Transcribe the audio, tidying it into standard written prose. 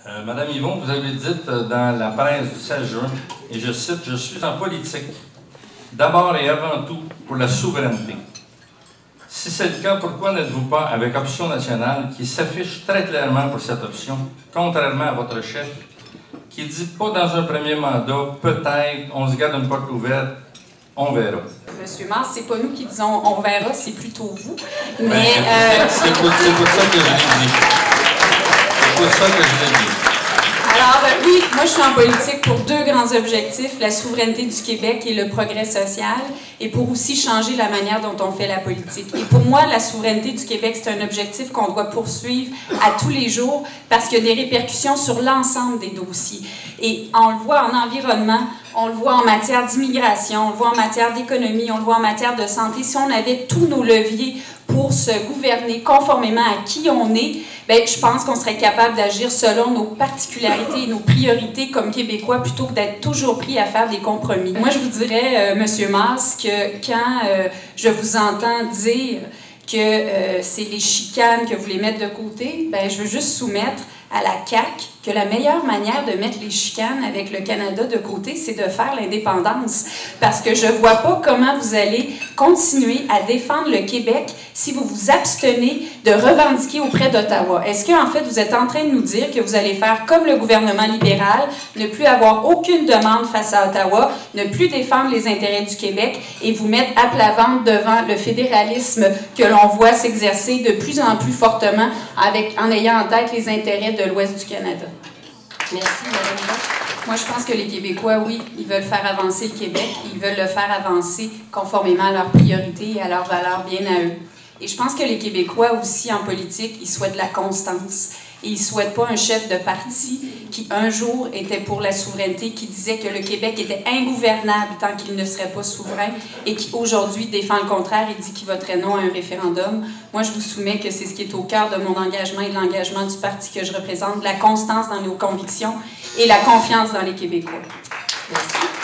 Madame Yvon, vous avez dit dans la presse du 16 juin, et je cite, « Je suis en politique, d'abord et avant tout pour la souveraineté. » Si c'est le cas, pourquoi n'êtes-vous pas avec Option nationale qui s'affiche très clairement pour cette option, contrairement à votre chef, qui dit pas dans un premier mandat, peut-être, on se garde une porte ouverte, on verra. Monsieur Mars, c'est pas nous qui disons on verra, c'est plutôt vous. Mais c'est pour ça que je l'ai dit. C'est pour ça que je l'ai dit. Alors, oui, moi, je suis en politique pour deux grands objectifs, la souveraineté du Québec et le progrès social, et pour aussi changer la manière dont on fait la politique. Et pour moi, la souveraineté du Québec, c'est un objectif qu'on doit poursuivre à tous les jours parce qu'il y a des répercussions sur l'ensemble des dossiers. Et on le voit en environnement, on le voit en matière d'immigration, on le voit en matière d'économie, on le voit en matière de santé. Si on avait tous nos leviers pour se gouverner conformément à qui on est, bien, je pense qu'on serait capable d'agir selon nos particularités et nos priorités comme Québécois plutôt que d'être toujours pris à faire des compromis. Moi, je vous dirais, Monsieur Mars, que quand je vous entends dire que c'est les chicanes que vous voulez mettre de côté, bien, je veux juste soumettre à la CAQ que la meilleure manière de mettre les chicanes avec le Canada de côté, c'est de faire l'indépendance. Parce que je ne vois pas comment vous allez continuer à défendre le Québec si vous vous abstenez de revendiquer auprès d'Ottawa. Est-ce qu'en fait, vous êtes en train de nous dire que vous allez faire comme le gouvernement libéral, ne plus avoir aucune demande face à Ottawa, ne plus défendre les intérêts du Québec et vous mettre à plat ventre devant le fédéralisme que l'on voit s'exercer de plus en plus fortement en ayant en tête les intérêts de l'Ouest du Canada? Merci, Mme Yvon. Moi, je pense que les Québécois, oui, ils veulent faire avancer le Québec. Ils veulent le faire avancer conformément à leurs priorités et à leurs valeurs bien à eux. Et je pense que les Québécois aussi, en politique, ils souhaitent la constance. Et ils ne souhaitent pas un chef de parti qui, un jour, était pour la souveraineté, qui disait que le Québec était ingouvernable tant qu'il ne serait pas souverain et qui, aujourd'hui, défend le contraire et dit qu'il voterait non à un référendum. Moi, je vous soumets que c'est ce qui est au cœur de mon engagement et de l'engagement du parti que je représente, la constance dans nos convictions et la confiance dans les Québécois. Merci.